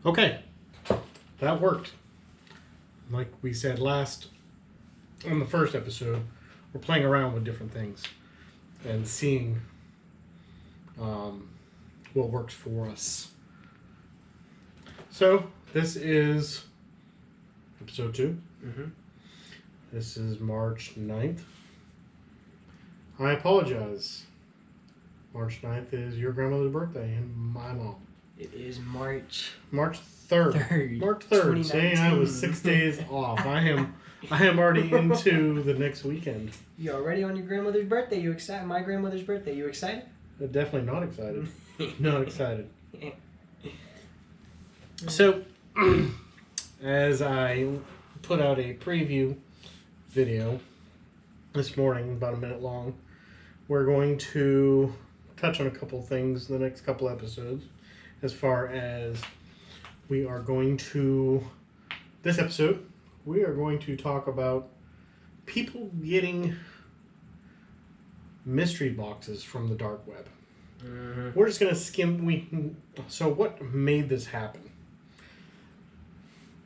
Okay, that worked. Like we said on the first episode, we're playing around with different things and seeing what works for us. So, this is episode 2. Mm-hmm. This is March 9th. I apologize. March 9th is your grandmother's birthday and my mom. It is March 3rd. March 3rd. See, I was 6 days off. I am already into the next weekend. You already on your grandmother's birthday? You excited? My grandmother's birthday. You excited? Definitely not excited. Not excited. So, as I put out a preview video this morning, about a minute long, we're going to touch on a couple things in the next couple episodes. As far as we are going to, this episode, we are going to talk about people getting mystery boxes from the dark web. Mm-hmm. We're just going to skim. So what made this happen?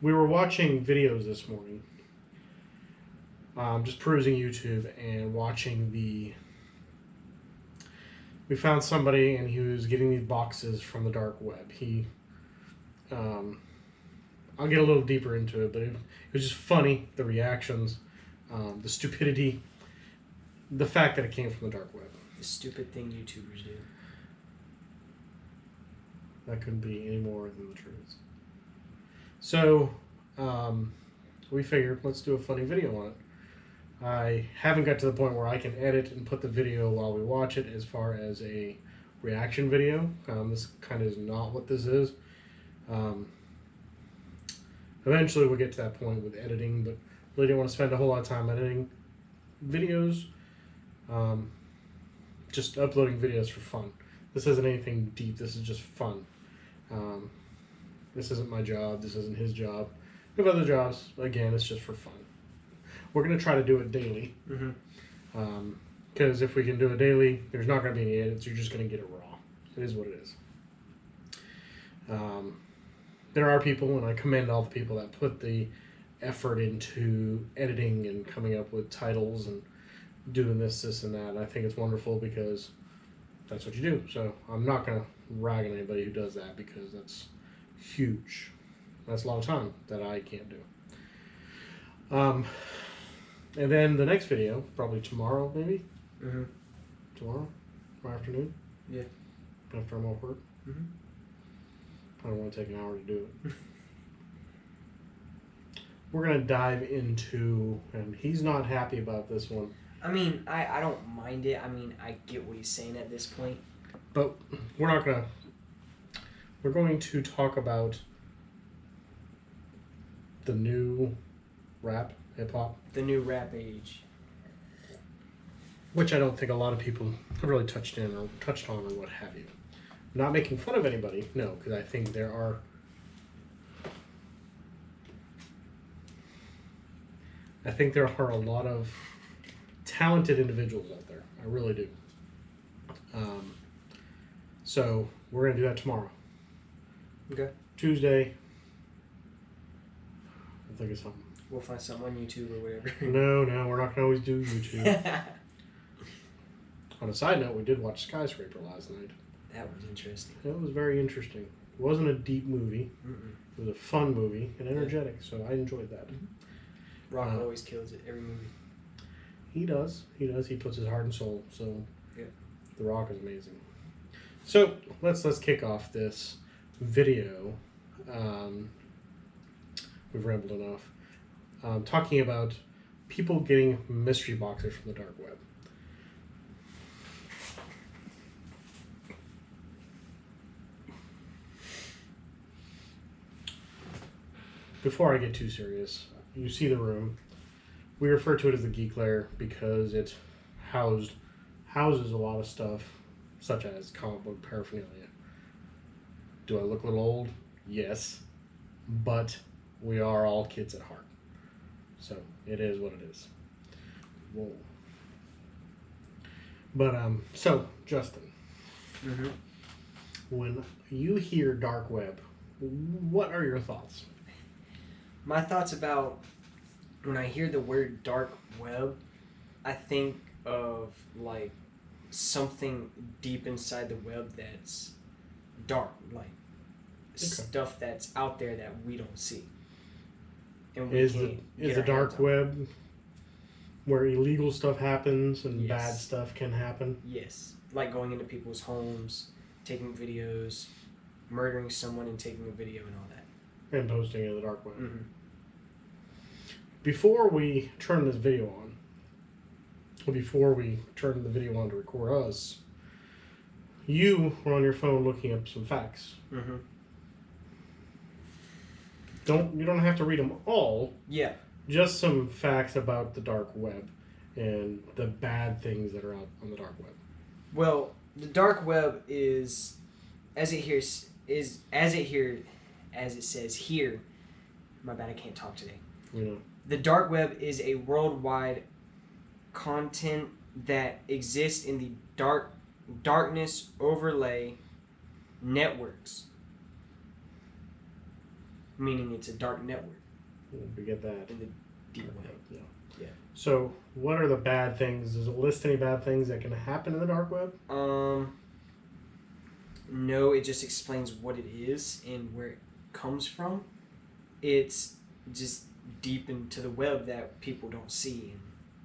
We were watching videos this morning, just perusing YouTube and watching we found somebody and he was getting these boxes from the dark web. I'll get a little deeper into it, but it was just funny, the reactions, the stupidity, the fact that it came from the dark web. The stupid thing YouTubers do. That couldn't be any more than the truth. So, we figured, let's do a funny video on it. I haven't got to the point where I can edit and put the video while we watch it as far as a reaction video. This kind of is not what this is. Eventually we'll get to that point with editing, but really didn't want to spend a whole lot of time editing videos. Just uploading videos for fun. This isn't anything deep, this is just fun. This isn't my job, this isn't his job. We have other jobs, again, it's just for fun. We're going to try to do it daily. Because if we can do it daily, there's not going to be any edits. You're just going to get it raw. It is what it is. There are people, and I commend all the people that put the effort into editing and coming up with titles and doing this, and that. And I think it's wonderful because that's what you do. So I'm not going to rag on anybody who does that because that's huge. That's a lot of time that I can't do. And then the next video, probably tomorrow, maybe? Mm-hmm. Tomorrow afternoon? Yeah. After I'm off work? Mm-hmm. I don't want to take an hour to do it. We're going to dive into, and he's not happy about this one. I mean, I don't mind it. I mean, I get what he's saying at this point. But we're going to talk about the new rap, hip-hop. The new rap age. Which I don't think a lot of people have really touched on or what have you. Not making fun of anybody, no, because I think there are a lot of talented individuals out there. I really do. So we're going to do that tomorrow. Okay. Tuesday. I'll think of something. We'll find something on YouTube or whatever. No, we're not going to always do YouTube. On a side note, we did watch Skyscraper last night. That was interesting. It was very interesting. It wasn't a deep movie. Mm-mm. It was a fun movie and energetic, so I enjoyed that. Mm-hmm. Rock always kills it, every movie. He does. He puts his heart and soul, so yeah. The Rock is amazing. So, let's kick off this video. We've rambled enough. Talking about people getting mystery boxes from the dark web. Before I get too serious, you see the room. We refer to it as the Geek Lair because it houses a lot of stuff, such as comic book paraphernalia. Do I look a little old? Yes. But we are all kids at heart. So it is what it is. Whoa. But, so, Justin. Mm-hmm. When you hear dark web, what are your thoughts? My thoughts about when I hear the word dark web, I think of like something deep inside the web that's dark, like stuff that's out there that we don't see. And we Is can't the get our dark hands on. web where illegal stuff happens and Yes. bad stuff can happen? Yes, like going into people's homes, taking videos, murdering someone and taking a video and all that. And posting it in the dark web. Mm-hmm. Before we turn this video on, or before we turn the video on to record us, you were on your phone looking up some facts. Mm-hmm. You don't have to read them all. Yeah. Just some facts about the dark web and the bad things that are out on the dark web. Well, the dark web is, as it says here. My bad, I can't talk today. You know. The dark web is a worldwide content that exists in the darkness overlay networks. Meaning it's a dark network We get that. in the deep web. Yeah. Yeah. So, what are the bad things? Does it list any bad things that can happen in the dark web? No, it just explains what it is and where it comes from. It's just deep into the web that people don't see and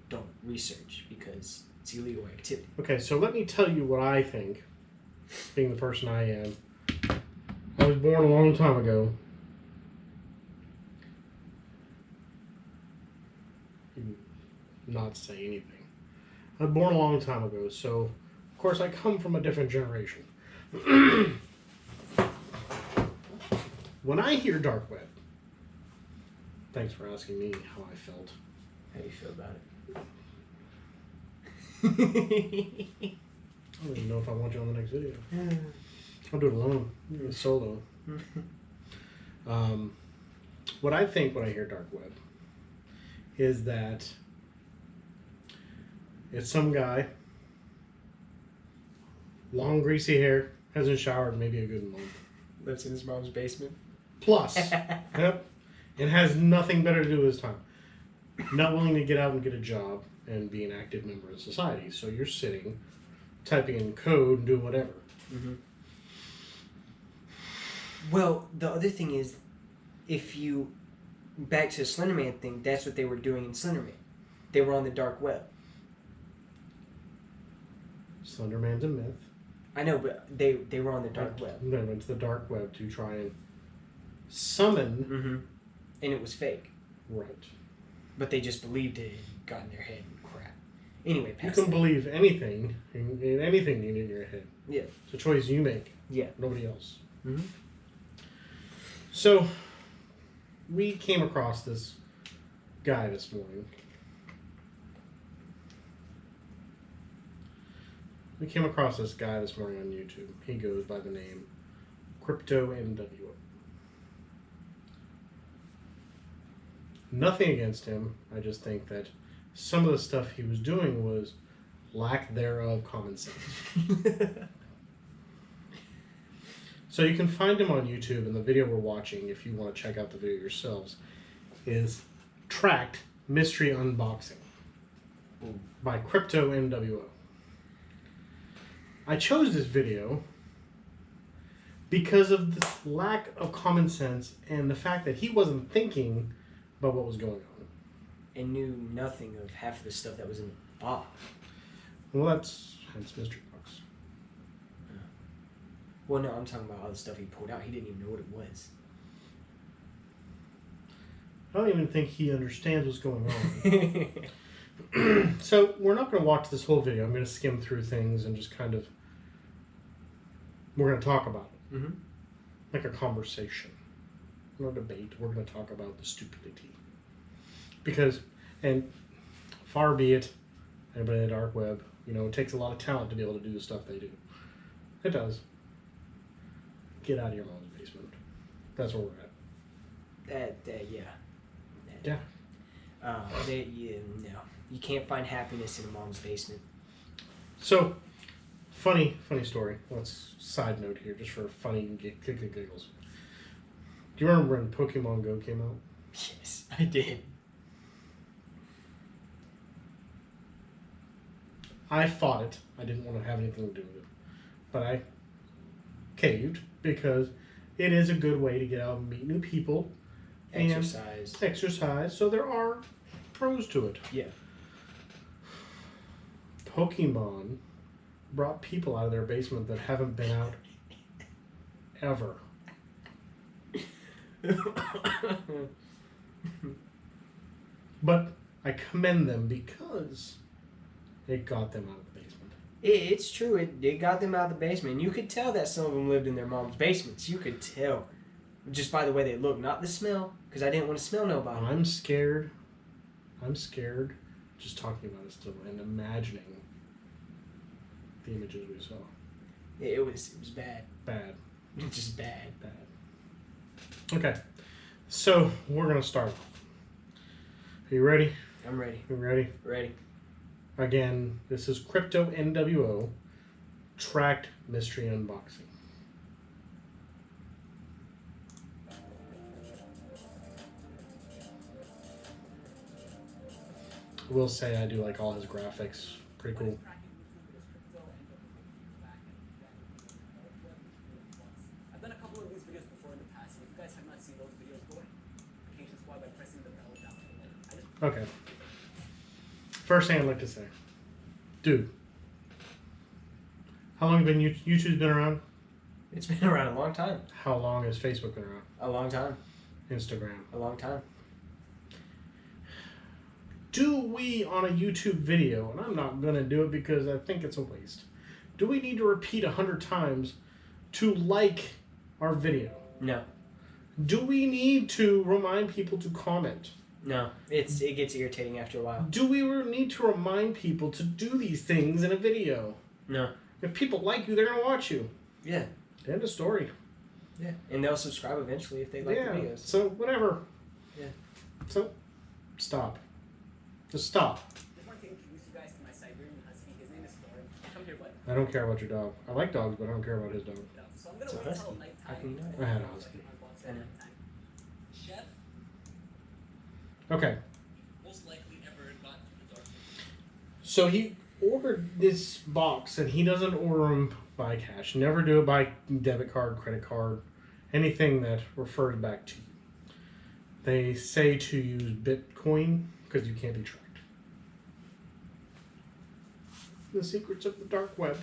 don't research because it's illegal activity. Okay, so let me tell you what I think, being the person I am. I was born a long time ago. Not say anything. I was born a long time ago, so of course I come from a different generation. When I hear dark web, thanks for asking me how I felt. How do you feel about it? I don't even know if I want you on the next video. I'll do it alone, solo. What I think when I hear dark web is that it's some guy, long greasy hair, hasn't showered maybe a good month. Lives in his mom's basement. Plus, yep, and has nothing better to do with his time. Not willing to get out and get a job and be an active member of society. So you're sitting, typing in code and doing whatever. Mm-hmm. Well, the other thing is, if you back to the Slenderman thing, that's what they were doing in Slenderman. They were on the dark web. Slenderman's a myth. I know, but they were on the dark web. They went to the dark web to try and summon. Mm-hmm. And it was fake. Right. But they just believed it and got in their head and crap. Anyway, You past can that. believe anything in anything in your head. Yeah. It's a choice you make. Yeah. Nobody else. Mm-hmm. So, we came across this guy this morning. We came across this guy this morning on YouTube. He goes by the name Crypto NWO. Nothing against him. I just think that some of the stuff he was doing was lack thereof common sense. So you can find him on YouTube, and the video we're watching, if you want to check out the video yourselves, is Tracked Mystery Unboxing by Crypto NWO. I chose this video because of the lack of common sense and the fact that he wasn't thinking about what was going on. And knew nothing of half of the stuff that was in the box. Well, that's hence Mystery Box. Well, no, I'm talking about all the stuff he pulled out. He didn't even know what it was. I don't even think he understands what's going on. So we're not going to watch this whole video. I'm going to skim through things and just kind of, we're going to talk about it. Mm-hmm. Like a conversation. No debate. We're going to talk about the stupidity. Because, and far be it, anybody in the dark web, it takes a lot of talent to be able to do the stuff they do. It does. Get out of your mom's basement. That's where we're at. Yeah. Yeah. No. You can't find happiness in a mom's basement. So, funny story. Let's side note here, just for funny giggles. Do you remember when Pokemon Go came out? Yes, I did. I fought it. I didn't want to have anything to do with it. But I caved because it is a good way to get out and meet new people. Exercise. And exercise. So there are pros to it. Yeah. Pokemon brought people out of their basement that haven't been out ever. But I commend them because it got them out of the basement. It's true. It got them out of the basement. You could tell that some of them lived in their mom's basements. You could tell. Just by the way they look. Not the smell. Because I didn't want to smell nobody. I'm scared. Just talking about it still and imagining the images we saw. It was bad. Bad. Just bad. Okay. So we're going to start off. Are you ready? I'm ready. You ready? Ready. Again, this is Crypto NWO Tracked Mystery Unboxing. I will say I do like all his graphics. Pretty cool. I've done a couple of these videos before in the past, and if you guys have not seen those videos, go ahead. Notifications by pressing the bell down below. Okay. First thing I'd like to say. Dude. How long have YouTube's been around? It's been around a long time. How long has Facebook been around? A long time. Instagram. A long time. Do we, on a YouTube video, and I'm not going to do it because I think it's a waste, do we need to repeat 100 times to like our video? No. Do we need to remind people to comment? No. It gets irritating after a while. Do we need to remind people to do these things in a video? No. If people like you, they're going to watch you. Yeah. End of story. Yeah. And they'll subscribe eventually if they like the videos. So, whatever. Yeah. So, stop. Just stop. Just want to introduce you guys to my Siberian Husky. His name is Thorin. Come here, bud. I don't care about your dog. I like dogs, but I don't care about his dog. So I'm It's a gonna wait husky. till nighttime. How can you not? I had a husky. I know. Chef, Okay. most likely ever gotten from the dark. So he ordered this box, and he doesn't order them by cash. Never do it by debit card, credit card, anything that refers back to you. They say to use Bitcoin because you can't be tracked. The secrets of the dark web.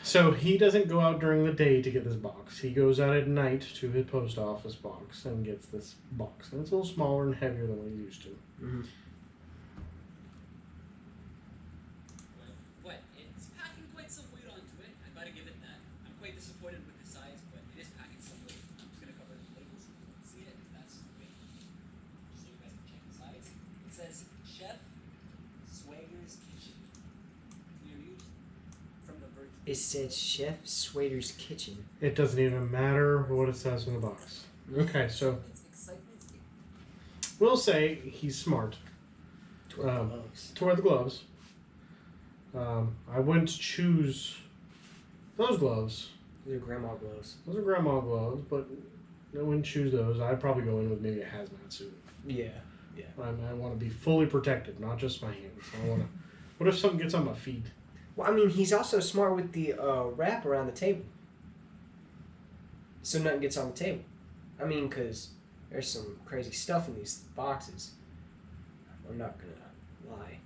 So he doesn't go out during the day to get this box. He goes out at night to his post office box and gets this box. And it's a little smaller and heavier than what he's used to. Mm-hmm. But it's packing quite some weight onto it. I gotta give it that. I'm quite disappointed with the size, but it is packing some weight. I'm just gonna cover the labels so you can see it if that's the weight. So you guys can check the size. It says Chef Swager's Kitchen. Clear use from the Virgin. It said Chef Swader's Kitchen. It doesn't even matter what it says in the box. Okay, so It's excitement. we'll say he's smart To wear gloves. to wear the gloves. I wouldn't choose those gloves. These are grandma gloves. Those are grandma gloves, but I wouldn't choose those. I'd probably go in with maybe a hazmat suit. Yeah. I want to be fully protected, not just my hands. I want to. What if something gets on my feet? Well, I mean, he's also smart with the wrap around the table. So nothing gets on the table. I mean, because there's some crazy stuff in these boxes. I'm not going to lie.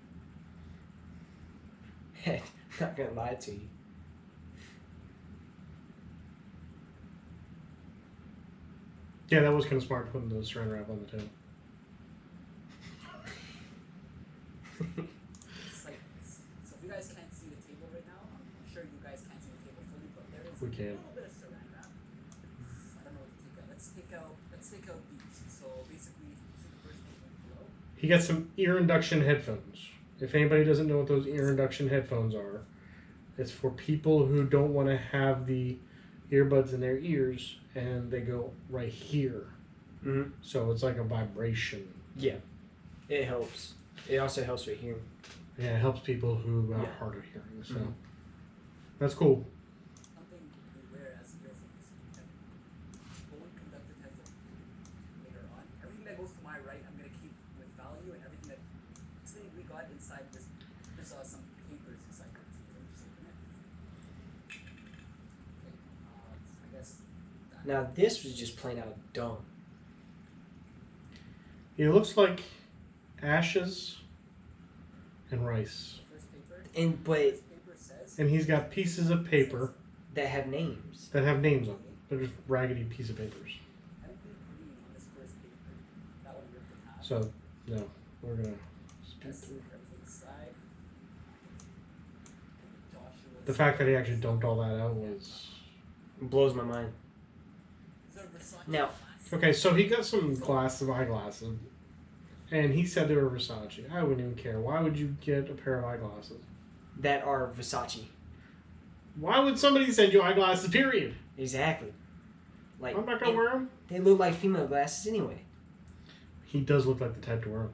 I'm not going to lie to you. Yeah, that was kind of smart putting the saran wrap on the table. Excitement. So if you guys can't see the table right now, I'm sure you guys can't see the table fully, but there is We a can. little bit of saran wrap. I don't know what to take out. Let's take out these. So basically, this is the first one below. He got some ear induction headphones. If anybody doesn't know what those ear induction headphones are, it's for people who don't want to have the earbuds in their ears and they go right here. Mm-hmm. So it's like a vibration. Yeah. It helps. It also helps with hearing. Yeah, it helps people who are Yeah. hard of hearing. So Mhm. that's cool. Something we wear as earphones. Now this was just plain out dumb. It looks like ashes and rice. First paper. But First paper says. And he's got pieces of paper that have names. that have names on them. They're just raggedy piece of papers. Technically green on this first paper. That one ripped in half. So, no, we're gonna. Yes, everything aside. Joshua's. The fact that he actually dumped all that out was. Blows my mind. Is that a Versace Now- glass? Okay, so he got some glasses, eyeglasses, and he said they were Versace. I wouldn't even care. Why would you get a pair of eyeglasses? That are Versace. Why would somebody send you eyeglasses, period? Exactly. Like I'm not gonna and wear them. they look like female glasses anyway. He does look like the type to wear them.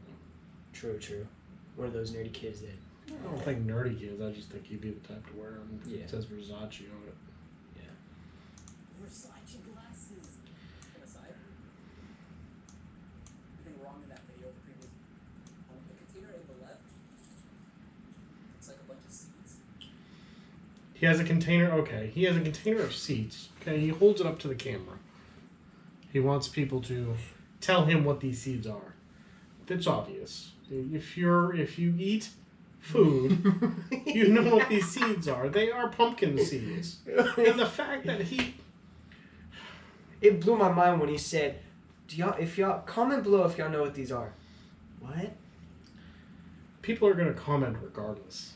True, true. One of those nerdy kids that I don't think nerdy kids. I just think he'd be the type to wear them. Yeah. It says Versace on it. Versace glasses. And aside. Anything wrong in that video? The previous. The container in the left. It's like a bunch of seeds. He has a container. Okay, he has a container of seeds. Okay, he holds it up to the camera. He wants people to tell him what these seeds are. It's obvious. If you eat food, you know what these seeds are. They are pumpkin seeds. And the fact that he it blew my mind when he said, if y'all comment below if y'all know what these are. What? people are gonna comment regardless.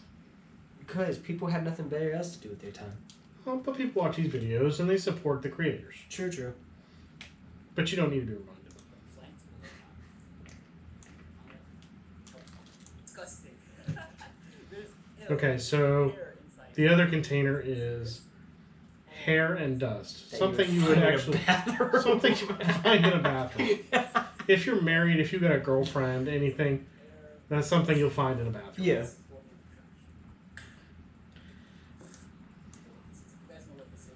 Because people have nothing better else to do with their time. Well, but people watch these videos and they support the creators. True, true. But you don't need to be reminded. Disgusting. There's Okay, so hair inside. the other container is hair and dust. That Something you find would in a actually bathroom. something you would find in a bathroom. If you're married, if you got a girlfriend, anything, that's something you'll find in a bathroom. Yeah. You guys know what this is.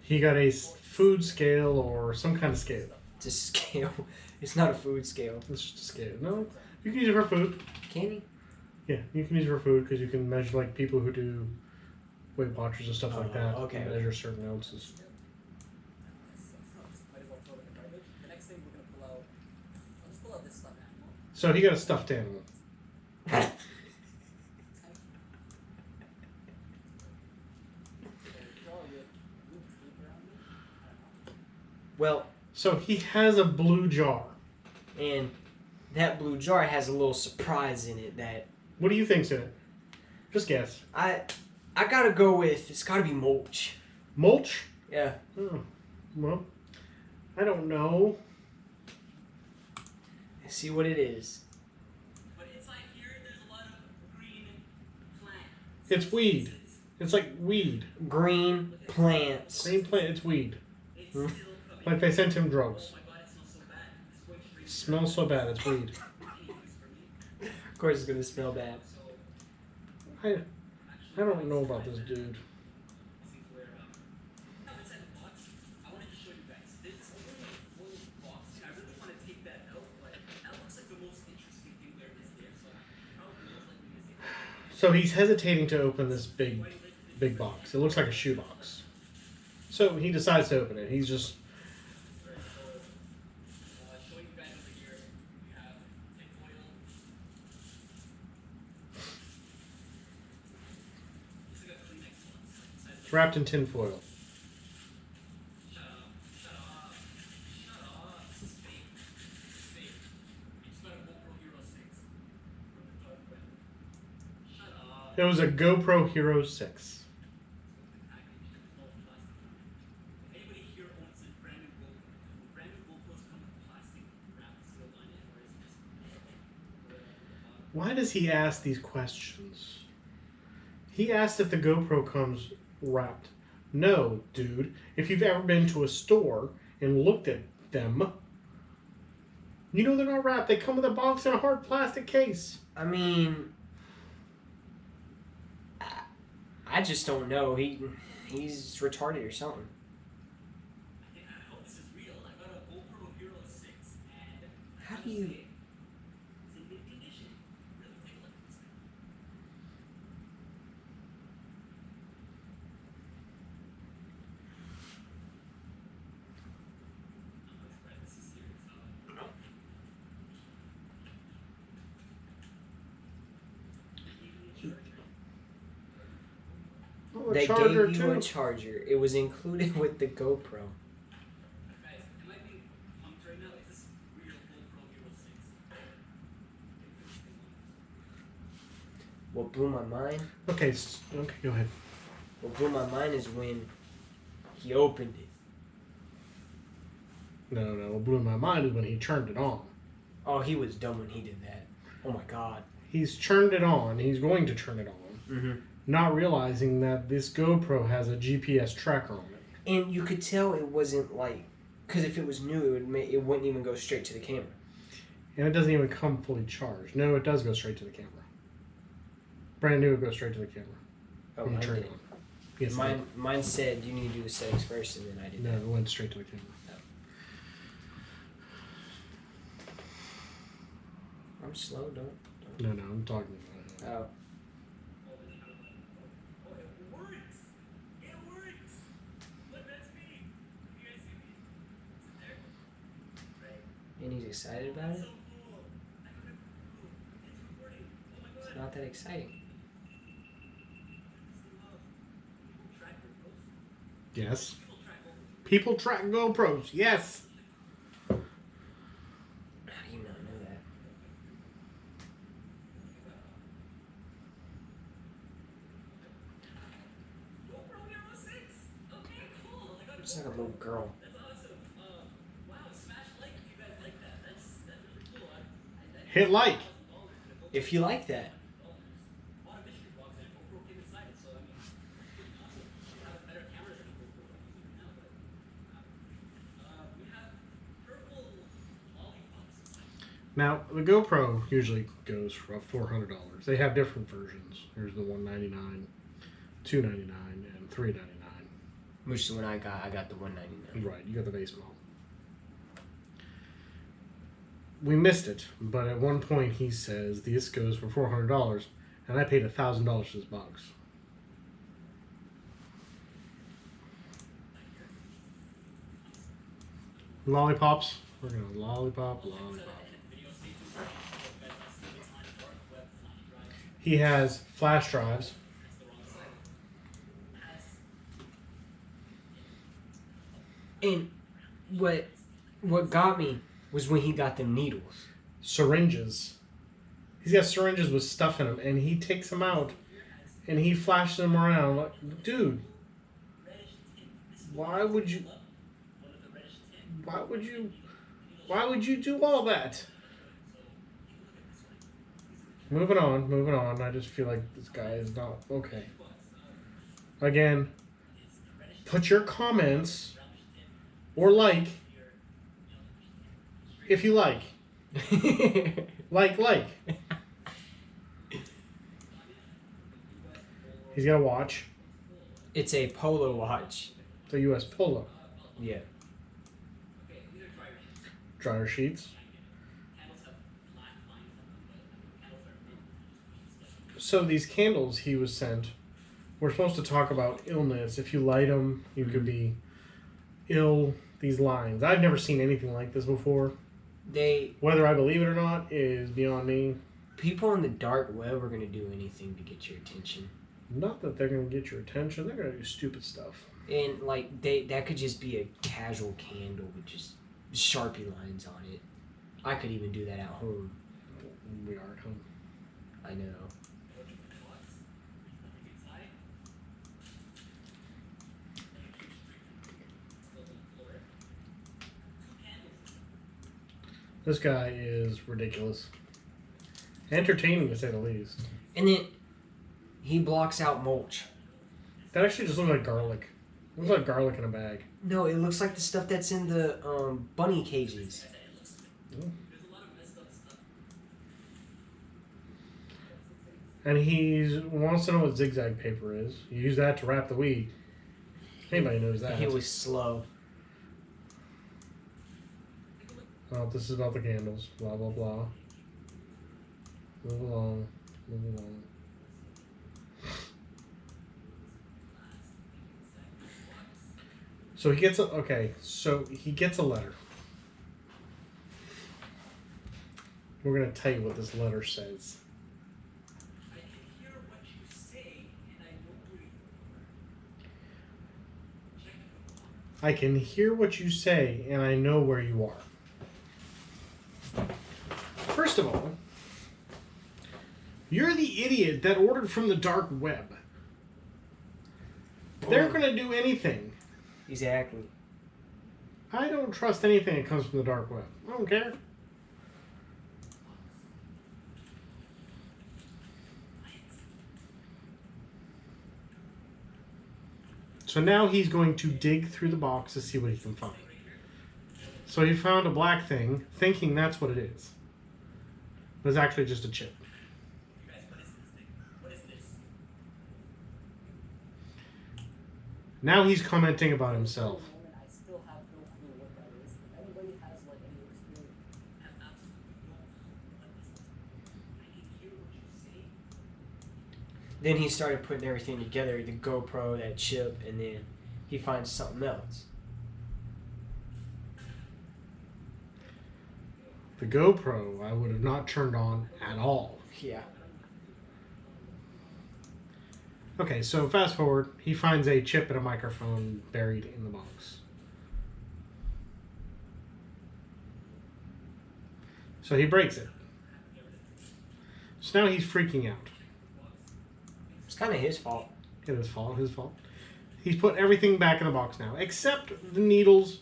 He got a food scale or some kind of scale. It's a scale. It's not a food scale. It's just a scale. No, you can use it for food. Can you? Yeah, you can use it for food because you can measure like people who do Weight Watchers and stuff like Oh, that. okay. Measure certain ounces. Might as well throw it in the garbage. The next thing we're gonna pull out. I'll just pull out this stuff animal. So he got a stuffed animal. It's kind of cute. So draw with blue tape around it. I don't know. Well, So he has a blue jar. and that blue jar has a little surprise in it that What do you think's in it? Just guess. I gotta go with. It's gotta be mulch. Mulch? Yeah. Oh, well, I don't know. Let's see what it is. But inside here, there's a lot of green plants. It's weed. It's like weed. Green plants. Green plant. It's weed. It's Hmm. still coming. Like they sent him drugs. Oh my god, it smells so bad. It's going straight It smells so bad. It's weed. to use for me. Of course, it's gonna smell bad. So, I actually, don't know about this dude. see where, now inside the box, I wanted to show you guys. There's this little foil box, and I really want to take that out, but that looks like the most interesting thing there is there, so probably most likely to take that. So he's hesitating to open this big box. It looks like a shoebox. So he decides to open it. He's just Showing you guys over here, we have tin foil. This is a Kleenex box. It says, wrapped in tin foil. shut up, shut up, shut up. This is fake. This is fake. It's got a GoPro Hero 6 from the dark web. Shut up. It was a GoPro Hero 6. If anybody here owns a brand new GoPros come with plastic wrapped sealed on it, or is it just Why does he ask these questions? He asked if the GoPro comes wrapped. No, dude. If you've ever been to a store and looked at them, you know they're not wrapped. They come with a box and a hard plastic case. I mean, I just don't know. He's retarded or something. I hope this is real. I got a GoPro Hero 6 and How do you? it's in mint condition. Really take a look at this thing. They charger gave you too. a charger. It was included with the GoPro. Guys, am I being pumped right now? Is this real GoPro Hero 6? What blew my mind? Okay, okay, go ahead. What blew my mind is when he opened it. No. What blew my mind is when he turned it on. Oh, he was dumb when he did that. Oh my god. He's turned it on. He's going to turn it on. Mm-hmm. Not realizing that this GoPro has a GPS tracker on it. And you could tell it wasn't like, because if it was new, it wouldn't even go straight to the camera. And it doesn't even come fully charged. No, it does go straight to the camera. Brand new, it goes straight to the camera. Oh, when you mine turn it did. on. Yes, Mine said you need to do the settings first, and then I did no, that. it went straight to the camera. I'm slow, don't. No, I'm talking about it. Oh. Oh, it works! It works! Look, that's me! You guys see me? Is it there? Right. And he's excited about That's it? so cool! I got it. It's recording. Oh my god. It's not that exciting. People track GoPros. Yes. People track GoPros. People track GoPros. Yes. How do you not know that? GoPro Hero 6! Okay, cool! I got a It's like a GoPro. little girl. That's awesome. Wow, smash like if you guys like that. That's really cool. I Hit like. If you like that. bought a mystery box and a GoPro came inside it, so I mean, it's awesome. We have a better camera than a GoPro I'm using right now, but we have purple lollipops. Now, the GoPro usually goes for $400. They have different versions. There's the $199, $299, and $399. Which is the one I got. I got the 199. Right, you got the base model. We missed it, but at one point he says this goes for $400, and I paid $1,000 for this box. Lollipops. We're gonna lollipop. He has flash drives. And what got me was when he got them needles. Syringes. He's got syringes with stuff in them, and he takes them out, and he flashes them around. Like, dude, why would you do all that? Moving on. I just feel like this guy is not okay. Again, put your comments or like if you like. Like. He's got a watch. It's a polo watch. It's a US Polo. Yeah. Dryer sheets. So these candles he was sent, we're supposed to talk about illness. If you light them, you could be ill. These lines. I've never seen anything like this before. Whether I believe it or not is beyond me. People on the dark web are gonna do anything to get your attention. Not that they're going to get your attention. They're going to do stupid stuff. And like that could just be a casual candle with just Sharpie lines on it. I could even do that at home. We are at home. I know. This guy is ridiculous. Entertaining to say the least. And then he blocks out mulch. That actually just looks like garlic. It looks like garlic in a bag. No, it looks like the stuff that's in the bunny cages. And he wants to know what zigzag paper is. You use that to wrap the weed. Anybody knows that. He was slow. Oh, this is about the candles. Blah, blah, blah. Move along. So he gets he gets a letter. We're going to tell you what this letter says. I can hear what you say, and I know where you are. I can hear what you say, and I know where you are. First of all, you're the idiot that ordered from the dark web. They're going to do anything. Exactly. I don't trust anything that comes from the dark web. I don't care. So now he's going to dig through the box to see what he can find. So he found a black thing, thinking that's what it is. But it's actually just a chip. You guys, what is this thing? What is this? Now he's commenting about himself. I still have no clue what that is. If anybody has like any experience. I have absolutely no clue what this is. I can hear what you say. Then he started putting everything together, the GoPro, that chip, and then he finds something else. The GoPro I would have not turned on at all. Yeah. Okay, so fast forward, he finds a chip and a microphone buried in the box. So he breaks it. So now he's freaking out. It's kind of his fault. It is his fault. He's put everything back in the box now, except the needles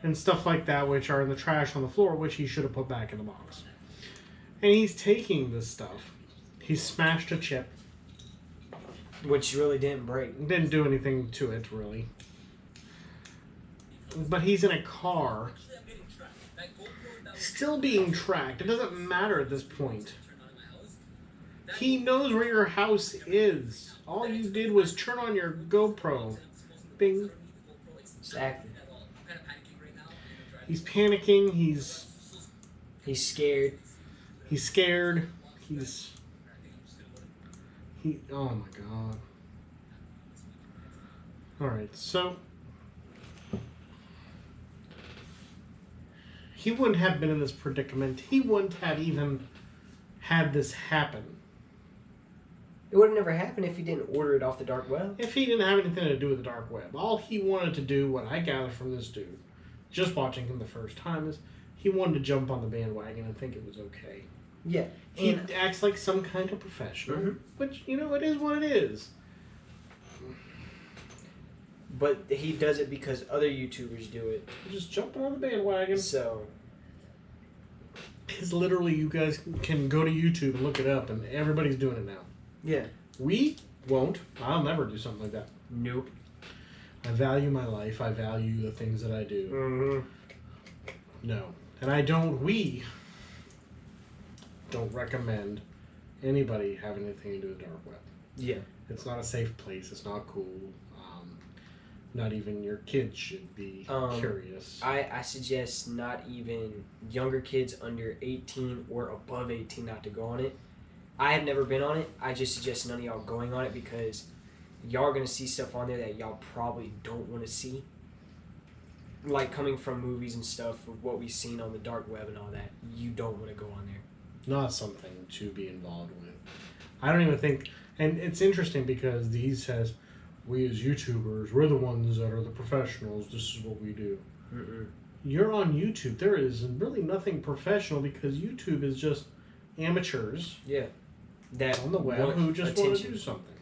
and stuff like that, which are in the trash on the floor, which he should have put back in the box. And he's taking this stuff. He smashed a chip. Which really didn't break. Didn't do anything to it, really. But he's in a car, Actually, I'm getting tracked. That GoPro that was still being tracked. It doesn't matter at this point. turned on in my house. That He knows where your house is. All you did was turn on your GoPro. Bing. Exactly. I'm kind of panicking right now. I'm gonna drive. He's panicking. He's scared. He's scared. He's I think I'm just gonna go to Oh my god. Alright, so he wouldn't have been in this predicament. He wouldn't have even had this happen It would have never happened if he didn't order it off the dark web. if he didn't have anything to do with the dark web. All he wanted to do, what I gather from this dude, just watching him the first time, is he wanted to jump on the bandwagon and think it was okay. Yeah. He And acts like some kind of professional, Mhm. which, you know, it is what it is. but he does it because other YouTubers do it. Just jumping on the bandwagon. So It's literally, you guys can go to YouTube and look it up, and everybody's doing it now. yeah. We won't. I'll never do something like that. Nope. I value my life. I value the things that I do. Mm-hmm. No. And we don't recommend anybody having anything to do with the dark web. Yeah. It's not a safe place. It's not cool. Not even your kids should be curious. I suggest not even younger kids under 18 or above 18 not to go on it. I have never been on it. I just suggest none of y'all going on it because y'all are going to see stuff on there that y'all probably don't want to see. Like coming from movies and stuff of what we've seen on the dark web and all that. You don't want to go on there. Not something to be involved with. I don't even think... And it's interesting because he says... We as YouTubers, we're the ones that are the professionals. This is what we do. Mm-mm. You're on YouTube. There is really nothing professional because YouTube is just amateurs Yeah. That on the web want who just want to attention. do something.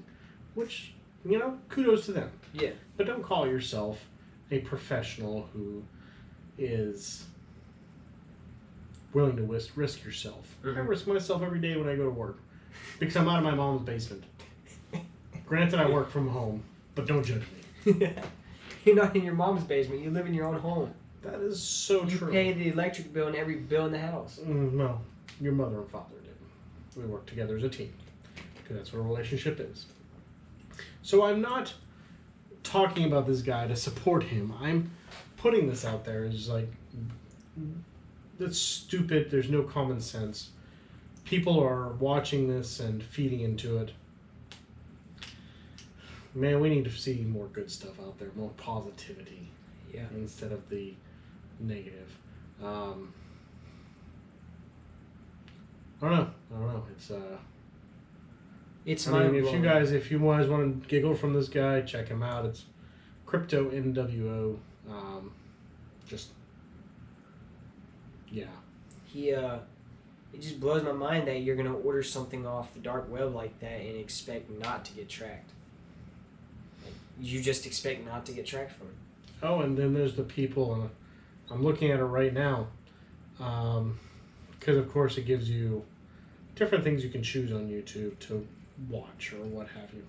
Which, you know, kudos to them. Yeah. But don't call yourself a professional who is willing to risk yourself. I Mhm. risk myself every day when I go to work because I'm out of my mom's basement. Granted, I work from home. But don't judge me. You're not in your mom's basement. You live in your own home. That is so You true. pay the electric bill and every bill in the house. No, your mother and father did. We work together as a team. Because that's what a relationship is. So I'm not talking about this guy to support him. I'm putting this out there as like, that's stupid. There's no common sense. People are watching this and feeding into it. Man, we need to see more good stuff out there, more positivity, Yeah. instead of the negative. I don't know. It's I mean, mind-blowing. if you guys want to giggle from this guy, check him out. It's Crypto NWO. Just yeah. It just blows my mind that you're gonna order something off the dark web like that and expect not to get tracked. Like, you just expect not to get tracked from it. Oh, and then there's the people, and I'm looking at it right now, because of course it gives you different things you can choose on YouTube to watch or what have you.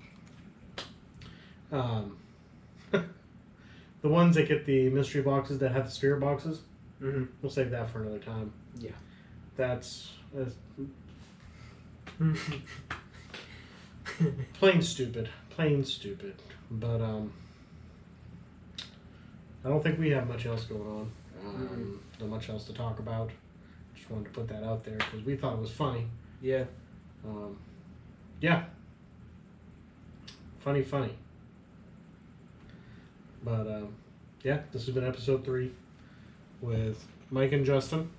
The ones that get the mystery boxes that have the spirit boxes, we'll save that for another time. Yeah. That's plain stupid, but I don't think we have much else going on. Not much else to talk about. Just wanted to put that out there because we thought it was funny. Yeah. Yeah. Funny. But yeah, this has been episode 3 with Mike and Justin.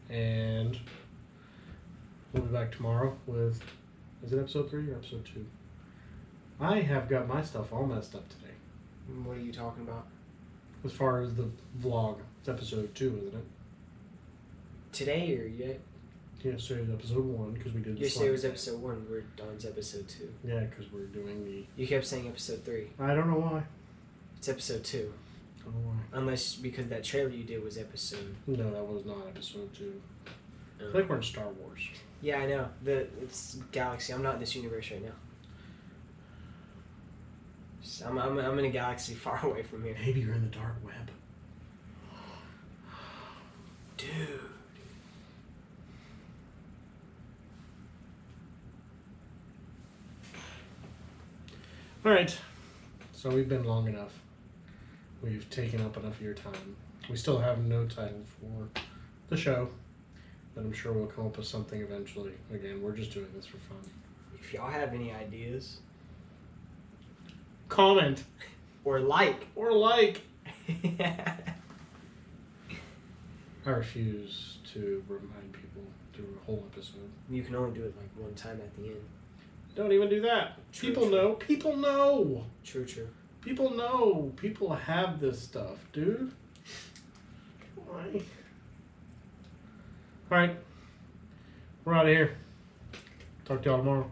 And we'll be back tomorrow with, is it episode 3 or episode 2? I have got my stuff all messed up today. What are you talking about? As far as the vlog, it's episode 2, isn't it? Today or yet? Yesterday was episode 1 because we did. Yesterday was episode 1. We're on to episode 2. Yeah, because we're doing the. You kept saying episode 3. I don't know why. It's episode 2. I don't know why. Unless because that trailer you did was episode. No, that was not episode 2. I Um, feel like we're in Star Wars. Yeah, I know. It's Galaxy. I'm not in this universe right now. So I'm in a galaxy far away from here. Maybe you're in the dark web. Dude. Alright. So we've been long enough. We've taken up enough of your time. We still have no title for the show. But I'm sure we'll come up with something eventually. Again, we're just doing this for fun. If y'all have any ideas Comment or like, or like. I refuse to remind people through a whole episode. you can only do it like one time at the end. Don't even do that. True, People true. know. People know. True. People know. People have this stuff, dude. Why? Alright. We're out of here. Talk to y'all tomorrow.